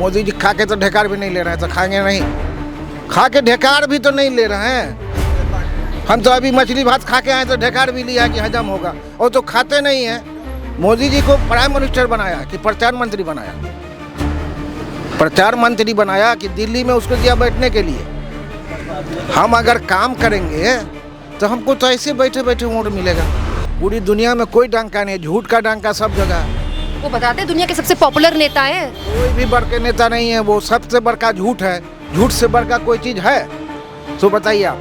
मोदी जी खा के तो ढेकार भी नहीं ले रहे हैं, तो खाएंगे नहीं? खा के ढेकार भी तो नहीं ले रहे हैं। हम तो अभी मछली भात खा के आए तो ढेकार भी लिया कि हजम होगा, और तो खाते नहीं हैं। मोदी जी को प्राइम मिनिस्टर बनाया कि प्रचार मंत्री बनाया? प्रचार मंत्री बनाया कि दिल्ली में उसको दिया बैठने के लिए? हम अगर काम करेंगे तो हमको तो ऐसे बैठे बैठे वोट मिलेगा। पूरी दुनिया में कोई डंका नहीं, झूठ का डंका सब जगह। वो बताते हैं दुनिया के सबसे पॉपुलर नेता हैं। कोई भी बड़के नेता नहीं है, वो सबसे बड़का झूठ है। झूठ से बढ़कर कोई चीज़ है तो बताइए आप?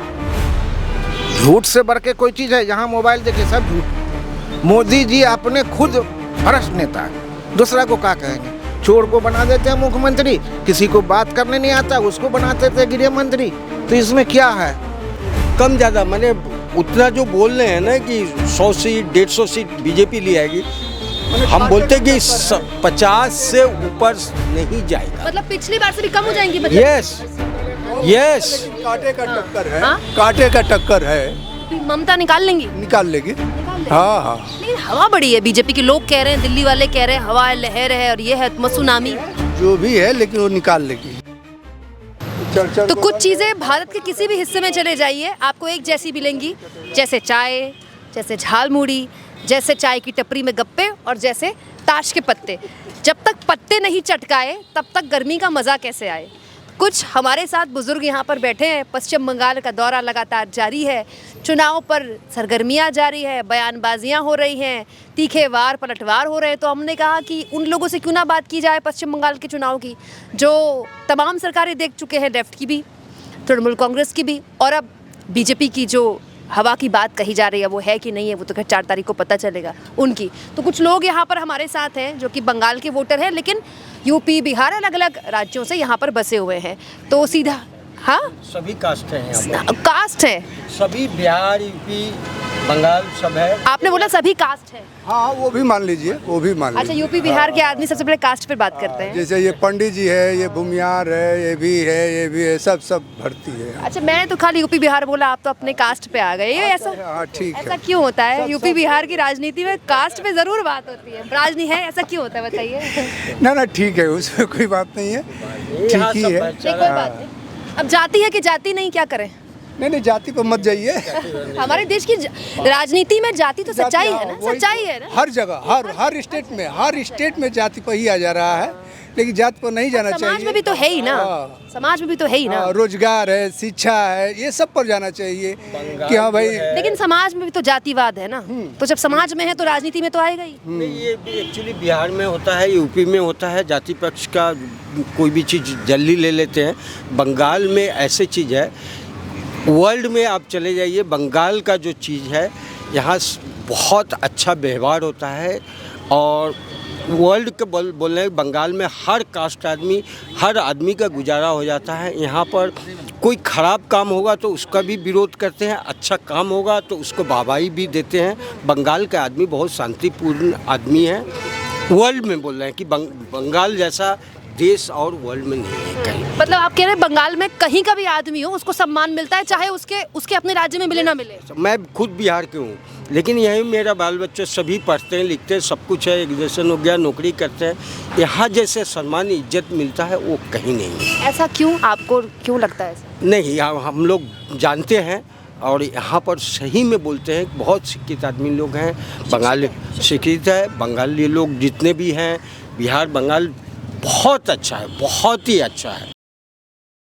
झूठ से बढ़ के कोई चीज़ है? यहाँ मोबाइल देखिए सब झूठ। मोदी जी अपने खुद भ्रष्ट नेता है, दूसरा को क्या कहेंगे? चोर को बना देते हैं मुख्यमंत्री, किसी को बात करने नहीं आता उसको बनाते थे गृह मंत्री। तो इसमें क्या है? कम ज़्यादा मैंने उतना जो बोल रहे हैं ना कि 100 सीट 150 सीट बीजेपी ले आएगी, हम बोलते हैं कि 50 से ऊपर नहीं जाएगा। मतलब पिछली बार से भी कम हो जाएंगी? मतलब यस यस, कांटे का टक्कर है। हाँ? कांटे का टक्कर है। ममता निकाल लेंगी? निकाल लेगी। हाँ हाँ। लेकिन हवा बड़ी है बीजेपी की, लोग कह रहे हैं, दिल्ली वाले कह रहे हैं हवा है, लहर है और ये है मसूनामी। जो भी है लेकिन वो निकाल लेगी। तो कुछ चीज़ें भारत के किसी भी हिस्से में चले जाइए आपको एक जैसी मिलेंगी, जैसे चाय, जैसे झाल मुड़ी, जैसे चाय की टपरी में गप्पे और जैसे ताश के पत्ते। जब तक पत्ते नहीं चटकाए तब तक गर्मी का मज़ा कैसे आए? कुछ हमारे साथ बुजुर्ग यहाँ पर बैठे हैं। पश्चिम बंगाल का दौरा लगातार जारी है, चुनाव पर सरगर्मियाँ जारी है, बयानबाजियाँ हो रही हैं, तीखे वार पलटवार हो रहे हैं। तो हमने कहा कि उन लोगों से क्यों ना बात की जाए पश्चिम बंगाल के चुनाव की, जो तमाम सरकारें देख चुके हैं, लेफ्ट की भी, तृणमूल कांग्रेस की भी, और अब बीजेपी की जो हवा की बात कही जा रही है वो है कि नहीं है, वो तो खैर 4 तारीख को पता चलेगा उनकी। तो कुछ लोग यहाँ पर हमारे साथ हैं जो कि बंगाल के वोटर हैं, लेकिन यूपी बिहार अलग अलग राज्यों से यहाँ पर बसे हुए हैं। तो सीधा हाँ, सभी कास्ट हैं यहाँ पर। कास्ट है? सभी बिहार यूपी बंगाल सब है। आपने बोला सभी कास्ट है? हाँ वो भी मान लीजिए, वो भी मान लीजिए। अच्छा, यूपी बिहार के आदमी सबसे पहले कास्ट पर बात करते हैं। जैसे ये पंडित जी है, ये भूमियार है, ये भी है, ये भी है, सब भरती है। अच्छा, मैंने तो खाली यूपी बिहार बोला, आप तो अपने कास्ट पे आ गए। ये ऐसा हाँ ठीक है। ऐसा क्यों होता है? यूपी बिहार की राजनीति में कास्ट पे जरूर बात होती है, राजनीति है, ऐसा क्यों होता है बताइए? ना ठीक है, उसमें कोई बात नहीं है, ठीक ही है। नहीं, कोई बात नहीं। अब जाति है कि जाति नहीं, क्या करें? नहीं जाति पर मत जाइए। हमारे देश की राजनीति में जाति तो सच्चाई है ना, सच्चाई है ना। हर जगह हर स्टेट में जाति पर ही आ जा रहा है, लेकिन जाति पर नहीं जाना चाहिए। समाज में भी तो है ही ना, समाज में भी तो है ही ना। रोजगार है, शिक्षा है, ये सब पर जाना चाहिए कि हाँ भाई। लेकिन समाज में भी तो जातिवाद है ना, तो जब समाज में है तो राजनीति में तो आएगा ही। नहीं, ये एक्चुअली बिहार में होता है, यूपी में होता है, जाति पक्ष का कोई भी चीज़ जल्दी ले लेते हैं। बंगाल में ऐसी चीज़ है, वर्ल्ड में आप चले जाइए, बंगाल का जो चीज़ है यहाँ बहुत अच्छा व्यवहार होता है। और वर्ल्ड के बोल रहे बंगाल में हर कास्ट आदमी, हर आदमी का गुजारा हो जाता है। यहाँ पर कोई ख़राब काम होगा तो उसका भी विरोध करते हैं, अच्छा काम होगा तो उसको वाहवाही भी देते हैं। बंगाल का आदमी बहुत शांतिपूर्ण आदमी है। वर्ल्ड में बोल रहे हैं कि बंगाल जैसा देश और वर्ल्ड में नहीं है कहीं। मतलब आप कह रहे हैं बंगाल में कहीं का भी आदमी हो उसको सम्मान मिलता है, चाहे उसके अपने राज्य में मिले ना मिले? मैं खुद बिहार के हूँ, लेकिन यही मेरा बाल बच्चे सभी पढ़ते हैं, लिखते हैं, सब कुछ है, एजुकेशन हो गया, नौकरी करते हैं। यहाँ जैसे सम्मान इज्जत मिलता है वो कहीं नहीं है। ऐसा क्यों, आपको क्यों लगता है ऐसा? नहीं, हम लोग जानते हैं और यहाँ पर सही में बोलते हैं। बहुत शिक्षित आदमी लोग हैं, बंगाली शिक्षित है, बंगाली लोग जितने भी हैं, बिहार बंगाल बहुत अच्छा है, बहुत ही अच्छा है।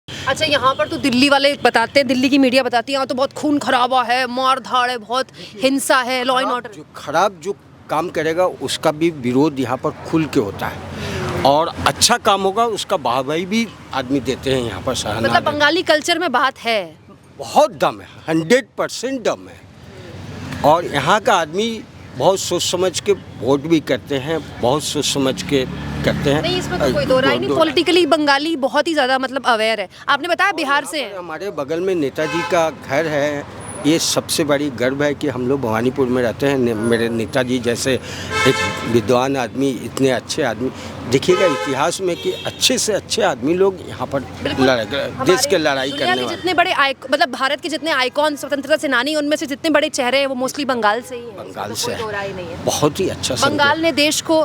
अच्छा, यहाँ पर तो दिल्ली वाले बताते हैं, दिल्ली की मीडिया बताती है यहाँ तो बहुत खून खराबा है, मार धाड़ है, बहुत हिंसा है, लॉ एंड ऑर्डर। जो खराब जो काम करेगा उसका भी विरोध यहाँ पर खुल के होता है, और अच्छा काम होगा उसका वाहवाही भी आदमी देते हैं यहाँ पर, सराहना। मतलब बंगाली कल्चर में बात है, बहुत दम है, 100% दम है। और यहाँ का आदमी बहुत सोच समझ के वोट भी करते हैं, बहुत सोच समझ के करते हैं। नहीं, इसमें तो कोई दो राय नहीं। पॉलिटिकली बंगाली बहुत ही ज़्यादा मतलब अवेयर है। आपने बताया बिहार से है। हमारे बगल में नेताजी का घर है, ये सबसे बड़ी गर्व है कि हम लोग भवानीपुर में रहते हैं। मेरे नेताजी जैसे एक विद्वान आदमी, इतने अच्छे आदमी देखिएगा इतिहास में कि अच्छे से अच्छे आदमी लोग यहाँ पर देश के लड़ाई दुनिया करने के वाले। जितने बड़े मतलब भारत के जितने आइकॉन स्वतंत्रता सेनानी, उनमें से जितने बड़े चेहरे हैं वो मोस्टली बंगाल से ही हैं। बंगाल इसमें से कोई दो राय नहीं है। बहुत ही अच्छा बंगाल ने देश को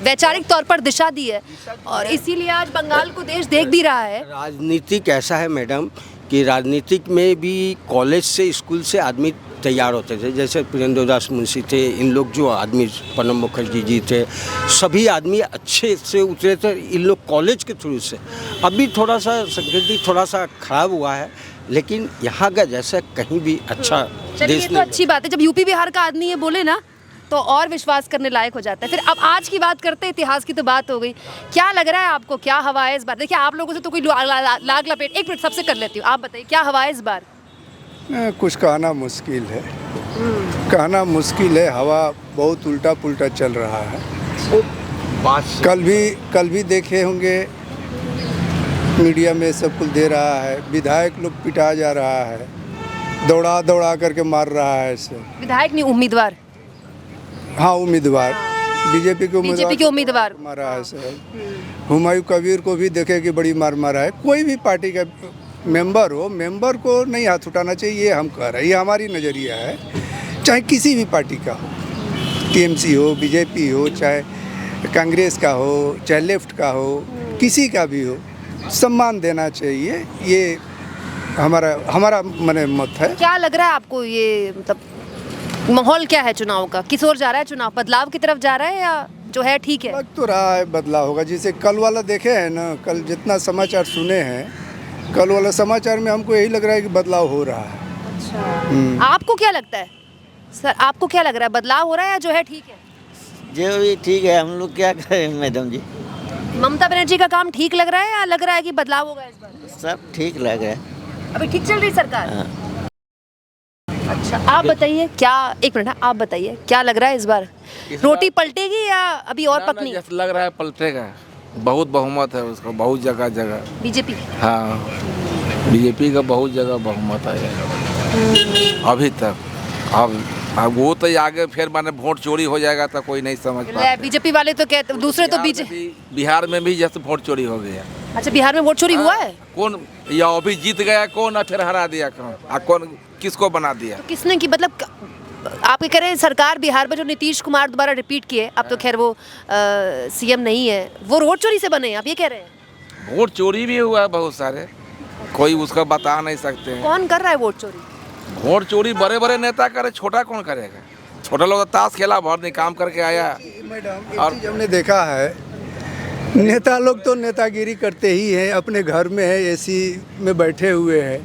वैचारिक तौर पर दिशा दी है और इसीलिए आज बंगाल को देश देख भी रहा है। राजनीतिक ऐसा है मैडम कि राजनीतिक में भी कॉलेज से स्कूल से आदमी तैयार होते थे, जैसे प्रियंदर दास मुंशी थे, इन लोग जो आदमी प्रणब मुखर्जी जी थे, सभी आदमी अच्छे से उतरे थे इन लोग कॉलेज के थ्रू से। अभी थोड़ा सा संस्कृति थोड़ा सा खराब हुआ है, लेकिन यहाँ का जैसा कहीं भी अच्छा चलिए, देश ये तो अच्छी बात है। जब यूपी बिहार का आदमी ये बोले ना तो और विश्वास करने लायक हो जाता है। फिर अब आज की बात करते हैं, इतिहास की तो बात हो गई। क्या लग रहा है आपको, क्या हवा है इस बार? देखिए, आप लोगों से तो कोई लाग लपेट, एक मिनट सबसे कर लेती हूँ, आप बताइए क्या हवा है इस बार? कुछ कहना मुश्किल है, कहना मुश्किल है। हवा बहुत उल्टा पुल्टा चल रहा है। कल भी देखे होंगे मीडिया में सब कुछ दे रहा है, विधायक लोग पिटा जा रहा है, दौड़ा दौड़ा करके मार रहा है इसे। विधायक नहीं, उम्मीदवार। हाँ, उम्मीदवार बीजेपी के उम्मीदवार मारा है सर। हुमायूं कबीर को भी देखे कि बड़ी मार मारा है। कोई भी पार्टी का मेंबर हो, मेंबर को नहीं हाथ उठाना चाहिए, ये हम कह रहे हैं, ये हमारी नज़रिया है। चाहे किसी भी पार्टी का हो, टीएमसी हो, बीजेपी हो, चाहे कांग्रेस का हो, चाहे लेफ्ट का हो, किसी का भी हो, सम्मान देना चाहिए। ये हमारा मने मत है। क्या लग रहा है आपको, ये मतलब माहौल क्या है चुनाव का? किस ओर जा रहा है चुनाव? बदलाव की तरफ जा रहा है या जो है ठीक है? लग तो रहा है बदलाव होगा। जैसे कल वाला देखे हैं ना, कल जितना समाचार सुने हैं, कल वाला समाचार में हमको यही लग रहा है कि बदलाव हो रहा है। अच्छा, आपको क्या लगता है सर? आपको क्या लग रहा है, बदलाव हो रहा है या जो है ठीक है? जो भी ठीक है, हम लोग क्या करें मैडम जी। ममता बनर्जी का काम ठीक लग रहा है या लग रहा है कि बदलाव होगा इस बार? सब ठीक लग रहा है। अभी ठीक चल रही सरकार? अच्छा, आप बताइए क्या, एक मिनट, आप बताइए क्या लग रहा है इस बार? रोटी पलटेगी या अभी और पकनी? जैसे लग रहा है पलटेगा, बहुत बहुमत है उसका, बहुत जगह बीजेपी? हाँ, बीजेपी का बहुत जगह बहुमत है अभी तक। अब वो तो आगे फिर माने वोट चोरी हो जाएगा तो कोई नहीं समझ पाता। बीजेपी वाले तो कहते, दूसरे तो बीजेपी। बिहार में भी जैसे वोट चोरी हो गया। अच्छा, बिहार में वोट चोरी हुआ है? कौन, या अभी जीत गया कौन और फिर हरा दिया कौन, किसको बना दिया? तो किसने की, मतलब आप ये कह रहे हैं सरकार बिहार में जो नीतीश कुमार दोबारा रिपीट किए, अब तो खैर वो सीएम नहीं है, वो वोट चोरी से बने, आप ये कह रहे हैं? वोट चोरी भी हुआ है बहुत सारे, कोई उसका बता नहीं सकते हैं। कौन कर रहा है वोट चोरी? वोट चोरी बड़े बड़े नेता करे, छोटा कौन करेगा? छोटा लोग तो ताश खेला, भर नहीं काम करके आया। मैडम, और हमने देखा है, नेता लोग तो नेतागिरी करते ही हैं, अपने घर में है, एसी में बैठे हुए हैं।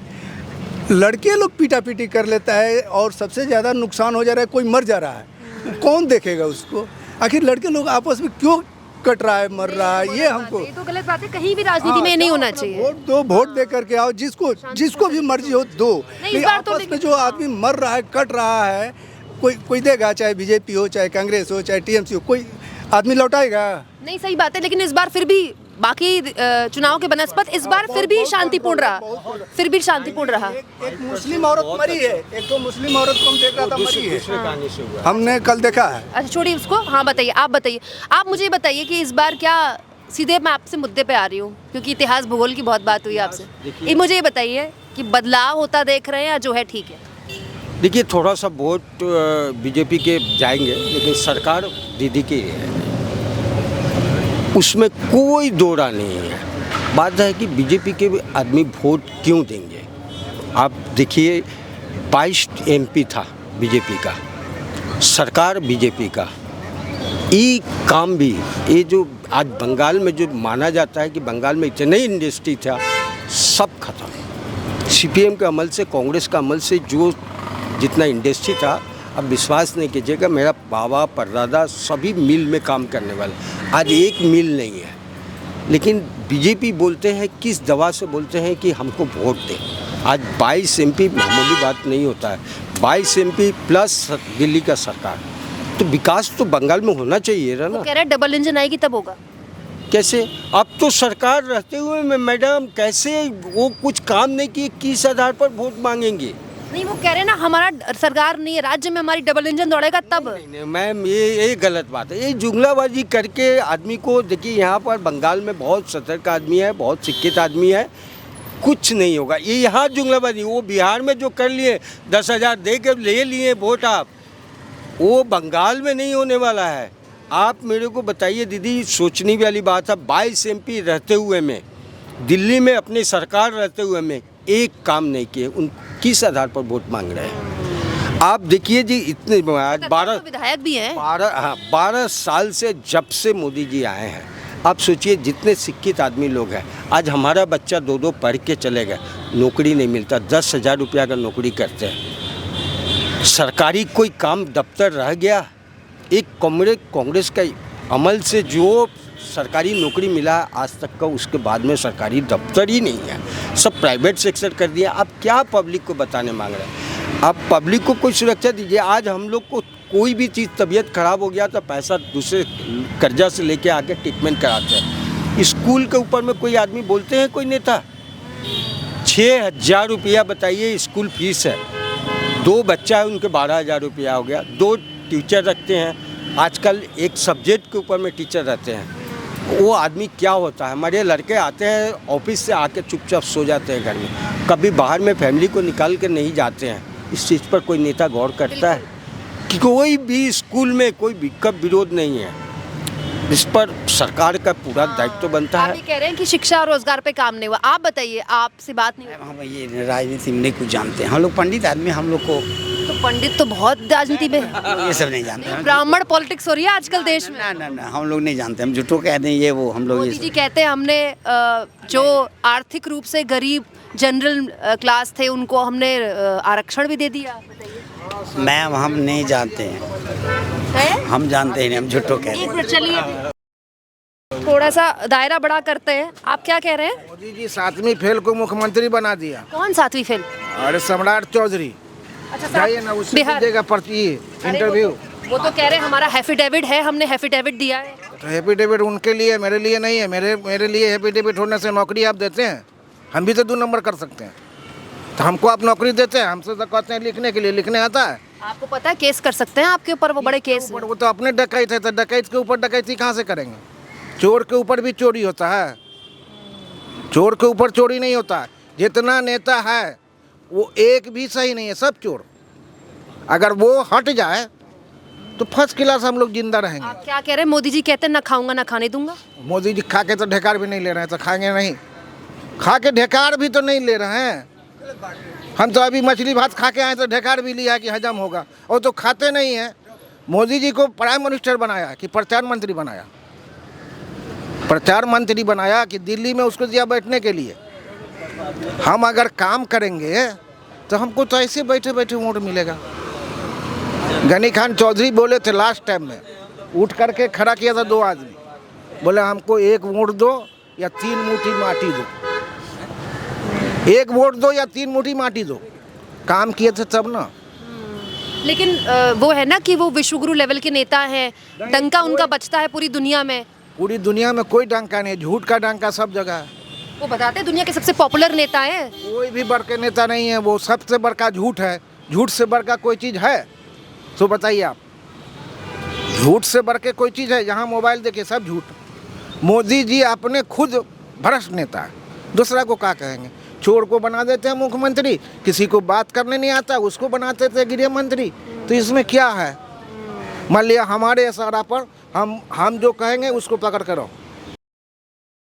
लड़के लोग पीटा पीटी कर लेता है और सबसे ज़्यादा नुकसान हो जा रहा है, कोई मर जा रहा है, कौन देखेगा उसको? आखिर लड़के लोग आपस में क्यों कट रहा है, मर रहा है? ये हमको, ये तो गलत बात है, कहीं भी राजनीति में नहीं होना चाहिए। वोट दो, वोट दे करके आओ, जिसको भी मर्जी हो दो, लेकिन आपस में जो आदमी मर रहा है, कट रहा है, कोई देगा? चाहे बीजेपी हो, चाहे कांग्रेस हो, चाहे टीएमसी हो, कोई आदमी लौटाएगा? नहीं, सही बात है, लेकिन इस बार फिर भी बाकी चुनाव के बनस्पत इस बार फिर भी शांतिपूर्ण रहा, एक मुस्लिम औरत मरी है, एक तो मुस्लिम औरत को हम देख रहा था मरी है, हमने कल देखा है। अच्छा, छोड़िए उसको। हाँ, बताइए, आप बताइए, आप मुझे बताइए कि इस बार क्या, सीधे मैं आपसे मुद्दे पे आ रही हूँ क्योंकि इतिहास भूगोल की बहुत बात हुई आपसे। ये मुझे ये बताइए कि बदलाव होता देख रहे हैं या जो है ठीक है? देखिए, थोड़ा सा वोट बीजेपी के जाएंगे, लेकिन सरकार दीदी की है, उसमें कोई दो राय नहीं है। बात है कि बीजेपी के आदमी वोट क्यों देंगे? आप देखिए, 22 एमपी था बीजेपी का, सरकार बीजेपी का, ये काम भी, ये जो आज बंगाल में जो माना जाता है कि बंगाल में इतने इंडस्ट्री था, सब खत्म। सीपीएम के अमल से, कांग्रेस का अमल से जो जितना इंडस्ट्री था, अब विश्वास नहीं कीजिएगा, मेरा बाबा परदादा सभी मिल में काम करने वाले, आज एक मिल नहीं है। लेकिन बीजेपी बोलते हैं, किस दवा से बोलते हैं कि हमको वोट दें। आज 22 एमपी मामूली बात नहीं होता है, 22 एमपी प्लस दिल्ली का सरकार, तो विकास तो बंगाल में होना चाहिए ना। कह रहे हैं डबल इंजन आएगी तब होगा। कैसे? अब तो सरकार रहते हुए मैडम कैसे वो कुछ काम नहीं किए, किस आधार पर वोट मांगेंगे? नहीं, वो कह रहे हैं ना हमारा सरकार नहीं है, राज्य में हमारी डबल इंजन दौड़ेगा तब। नहीं, मैम ये गलत बात है। ये जुमलाबाजी करके आदमी को देखिए, यहाँ पर बंगाल में बहुत सतर्क आदमी है, बहुत शिक्षित आदमी है, कुछ नहीं होगा। ये यहाँ जुमलाबाजी, वो बिहार में जो कर लिए 10,000 दे के ले लिए वोट आप, वो बंगाल में नहीं होने वाला है। आप मेरे को बताइए दीदी, सोचने वाली बात है, 22 MP रहते हुए में, दिल्ली में अपनी सरकार रहते हुए में एक काम नहीं किए, उन किस आधार पर वोट मांग रहे हैं? आप देखिए जी, इतने 12 विधायक भी हैं। 12 साल से जब से मोदी जी आए हैं, आप सोचिए जितने शिक्षित आदमी लोग हैं, आज हमारा बच्चा 2 पढ़ के चले गए, नौकरी नहीं मिलता, 10,000 रुपया का नौकरी करते हैं, सरकारी कोई काम दफ्तर रह गया। एक कांग्रेस का अमल से जो सरकारी नौकरी मिला आज तक का, उसके बाद में सरकारी दफ्तर ही नहीं है, सब प्राइवेट सेक्टर कर दिया। आप क्या पब्लिक को बताने मांग रहे हैं? आप पब्लिक को कोई सुरक्षा दीजिए। आज हम लोग को कोई भी चीज़ तबीयत खराब हो गया तो पैसा दूसरे कर्जा से लेके आके ट्रीटमेंट कराते हैं। स्कूल के ऊपर में कोई आदमी बोलते हैं, कोई नेता? 6,000 रुपया बताइए स्कूल फीस है, 2 बच्चा है उनके 12,000 रुपया हो गया। 2 टीचर रखते हैं, आजकल एक सब्जेक्ट के ऊपर में टीचर रहते हैं। वो आदमी क्या होता है? हमारे लड़के आते हैं ऑफिस से, आके चुपचाप सो जाते हैं घर में, कभी बाहर में फैमिली को निकाल के नहीं जाते हैं। इस चीज़ पर कोई नेता गौर करता है कि कोई भी स्कूल में कोई विरोध नहीं है? इस पर सरकार का पूरा दायित्व बनता आप है। ये कह रहे हैं कि शिक्षा और रोजगार पे काम नहीं हुआ। आप बताइए, आपसे बात नहीं हुई। हम ये राजनीति में नहीं कुछ जानते हैं, हम लोग पंडित आदमी, हम लोग को तो पंडित तो बहुत राजनीति में है। ये सब नहीं जानते हैं। ब्राह्मण पॉलिटिक्स हो रही है आजकल देश में। ना हम लोग नहीं जानते, हम झूठों कह दें ये वो, हम लोग मोदी ये जी कहते हैं हमने जो आर्थिक रूप से गरीब जनरल क्लास थे उनको हमने आरक्षण भी दे दिया। बताइए। मैम हम नहीं जानते हैं, हम जानते ही नहीं, हम झूठों कह रहे एक हैं। मिनट चलिए, थोड़ा सा दायरा बड़ा करते हैं। आप क्या कह रहे हैं? मोदी जी 7वीं फेल को मुख्यमंत्री बना दिया। कौन 7वीं फेल? अरे सम्राट चौधरी, अच्छा, जाइए ना, उससे बिहार। दीजिएगा पर्ची इंटरव्यू। वो तो कह रहे हैं हमारा एफिडेविट है, हमने एफिडेविट दिया है। तो एफिडेविट उनके लिए, मेरे लिए नहीं है। मेरे लिए एफिडेविट होने से नौकरी आप देते हैं? हम भी तो 2 नंबर कर सकते हैं। तो हमको आप नौकरी देते हैं, हमसे तो कहते हैं लिखने के लिए, लिखने आता है? आपको पता है केस कर सकते हैं आपके ऊपर, वो बड़े केस। वो तो अपने डकैत है, तो डकैत के ऊपर डकैती कहाँ से करेंगे? चोर के ऊपर भी चोरी होता है, चोर के ऊपर चोरी नहीं होता है। जितना नेता है वो एक भी सही नहीं है, सब चोर। अगर वो हट जाए तो फर्स्ट क्लास हम लोग जिंदा रहेंगे। आप क्या कह रहे हैं? मोदी जी कहते हैं ना खाऊंगा ना खाने दूंगा। मोदी जी खा के तो ढेकार भी नहीं ले रहे हैं, तो खाएंगे नहीं? खा के ढेकार भी तो नहीं ले रहे हैं। हम तो अभी मछली भात खा के आए तो ढेकार भी लिया कि हजम होगा, और तो खाते नहीं हैं। मोदी जी को प्राइम मिनिस्टर बनाया कि प्रचार मंत्री बनाया? प्रचार मंत्री बनाया कि दिल्ली में उसको दिया बैठने के लिए। हम अगर काम करेंगे तो हमको तो ऐसे बैठे बैठे वोट मिलेगा। गनी खान चौधरी बोले थे लास्ट टाइम में, उठ करके खड़ा किया था 2 आदमी, बोले हमको 1 वोट दो या 3 मुट्ठी माटी दो। 1 वोट दो या 3 मुट्ठी माटी दो। काम किए थे तब ना। लेकिन वो है ना कि वो विश्वगुरु लेवल के नेता हैं, डंका उनका बचता है पूरी दुनिया में। पूरी दुनिया में कोई डंका नहीं, झूठ का डंका सब जगह है। वो बताते हैं दुनिया के सबसे पॉपुलर नेता हैं। कोई भी बड़ के नेता नहीं है, वो सबसे बड़का झूठ है। झूठ से बढ़ का कोई चीज़ है तो बताइए आप? झूठ से बढ़ के कोई चीज़ है? यहाँ मोबाइल देखिए, सब झूठ। मोदी जी अपने खुद भ्रष्ट नेता है, दूसरा को क्या कहेंगे? चोर को बना देते हैं मुख्यमंत्री, किसी को बात करने नहीं आता उसको बनाते थे गृह मंत्री। तो इसमें क्या है? मान लिया हमारे इशारा पर हम जो कहेंगे उसको पकड़ करो।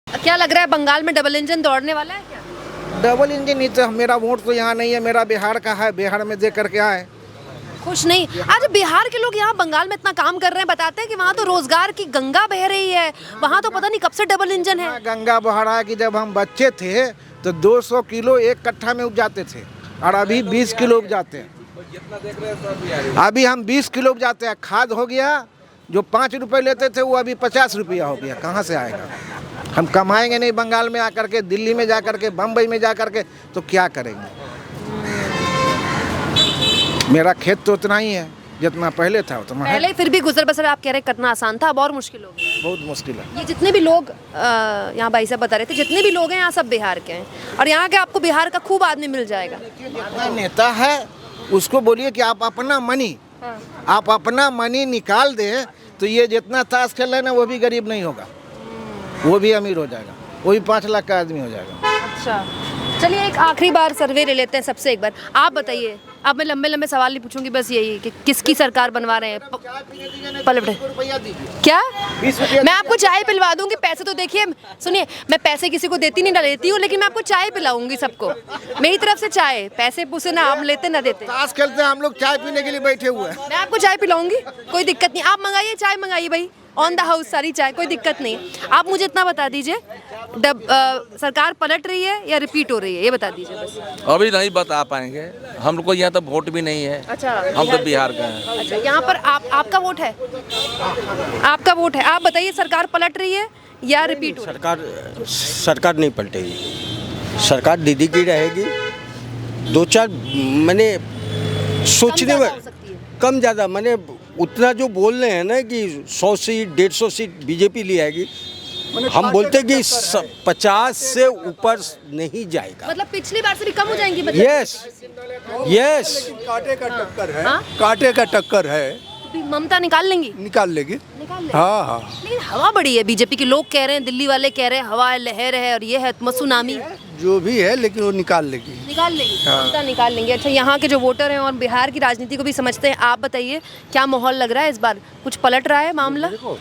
क्या लग रहा है बंगाल में डबल इंजन दौड़ने वाला है क्या? डबल इंजन नहीं तो मेरा वोट तो यहाँ नहीं है, मेरा बिहार का है, बिहार में दे करके आए। खुश नहीं? आज बिहार के लोग यहाँ बंगाल में इतना काम कर रहे हैं, बताते हैं कि वहाँ तो रोजगार की गंगा बह रही है, वहाँ तो पता नहीं कब से डबल इंजन है। गंगा बह रहा है कि जब हम बच्चे थे तो 200 किलो 1 कट्ठा में उपजाते थे, और अभी 20 किलो उपजाते हैं। अभी हम 20 किलो उपजाते हैं। खाद हो गया, जो 5 रुपए लेते थे वो अभी 50 रुपया हो गया। कहाँ से आएगा? हम कमाएंगे नहीं बंगाल में आकर के, दिल्ली में जा करके, बम्बई में जा करके, तो क्या करेंगे? मेरा खेत तो उतना ही है, जितना पहले था उतना है। पहले फिर भी गुजर बसर आप कह रहे हैं करना आसान था, अब और मुश्किल हो गया। बहुत मुश्किल है। ये जितने भी लोग यहाँ भाई साहब बता रहे थे, जितने भी लोग हैं यहाँ सब बिहार के हैं, और यहाँ के आपको बिहार का खूब आदमी मिल जाएगा। जितना नेता है उसको बोलिए कि आप अपना मनी, आप अपना मनी निकाल दे, तो ये जितना ताश खेल रहे हैं ना वो भी गरीब नहीं होगा, वो भी अमीर हो जाएगा, वो भी 5 लाख का आदमी हो जाएगा। अच्छा, चलिए एक आखिरी बार सर्वे ले लेते हैं सबसे एक बार। आप बताइए, अब मैं लंबे लंबे सवाल नहीं पूछूंगी, बस यही कि किसकी सरकार बनवा रहे हैं। पलट क्या? मैं आपको चाय पिलवा दूंगी, पैसे तो देखिए, सुनिए मैं पैसे किसी को देती नहीं, ना लेती हूँ, लेकिन मैं आपको चाय पिलाऊंगी सबको, मेरी तरफ से चाय। पैसे पूछे ना, आप लेते ना देते। ताश खेलते हैं हम लोग, चाय पीने के लिए बैठे हुए हैं। मैं आपको चाय पिलाऊंगी, कोई दिक्कत नहीं। आप मंगाइए चाय, मंगाइए भाई, ऑन द हाउस सारी चाय, कोई दिक्कत नहीं। आप मुझे इतना बता दीजिए, सरकार पलट रही है या रिपीट हो रही है, ये बता दीजिए बस। अभी नहीं बता पाएंगे, हम लोग को यहाँ तो वोट भी नहीं है। अच्छा, हम तो बिहार के हैं। अच्छा, यहाँ पर आपका वोट है, आपका वोट है। आप बताइए सरकार पलट रही है या रिपीट हो रही है? सरकार नहीं पलटेगी, सरकार दीदी की रहेगी। 2-4 मैंने सोचने में कम ज़्यादा, मैंने उतना जो बोल रहे हैं ना कि 100 सीट 150 सीट बीजेपी ले आएगी, हम बोलते कि 50 से ऊपर नहीं जाएगा। मतलब पिछली बार से भी कम हो जाएंगी? यस यस, कांटे का टक्कर है, हाँ? कांटे का टक्कर है, तो ममता निकाल लेंगी? निकाल लेगी। निकाल लेंगी। हाँ हाँ, लेकिन हवा बड़ी है बीजेपी की, लोग कह रहे हैं, दिल्ली वाले कह रहे हैं हवा है, लहर है, और ये है मसूनामी। जो भी है, लेकिन वो निकाल लेगी। निकाल लेंगी, ममता निकाल लेंगे। अच्छा, यहाँ के जो वोटर हैं और बिहार की राजनीति को भी समझते हैं, आप बताइए क्या माहौल लग रहा है इस बार? कुछ पलट रहा है मामला? हाँ।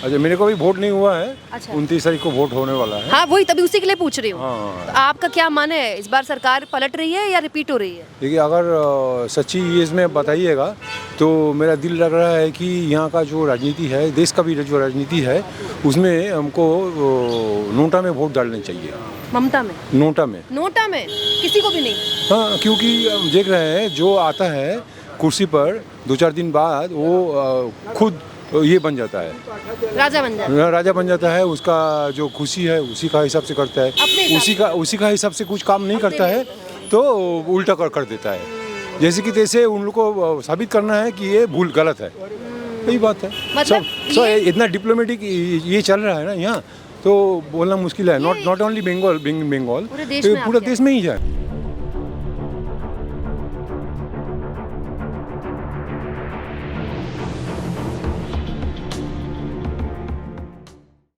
अच्छा, मेरे को भी वोट नहीं हुआ है। अच्छा। 29 तारीख को वोट होने वाला है। हाँ, वही तभी उसी के लिए पूछ रही हूँ। हाँ। तो आपका क्या मन है, इस बार सरकार पलट रही है या रिपीट हो रही है? देखिए, अगर सच्ची इसमें बताइएगा तो मेरा दिल लग रहा है कि यहाँ का जो राजनीति है, देश का भी जो राजनीति है, उसमें हमको नोटा में वोट डालने चाहिए। ममता में? नोटा में? नोटा में किसी को भी नहीं? हाँ, क्योंकि हम देख रहे हैं जो आता है कुर्सी पर 2-4 दिन बाद वो खुद ये बन जाता है, राजा बन जाता है। राजा बन जाता है। उसका जो खुशी है उसी का हिसाब से करता है, उसी का हिसाब से कुछ काम नहीं करता है तो उल्टा कर देता है। जैसे कि तैसे उन लोग को साबित करना है कि ये भूल गलत है, यही बात है। मतलब इतना डिप्लोमेटिक ये चल रहा है ना यहाँ, तो बोलना मुश्किल है। नॉट ओनली बंगाल, पूरे देश में ही है।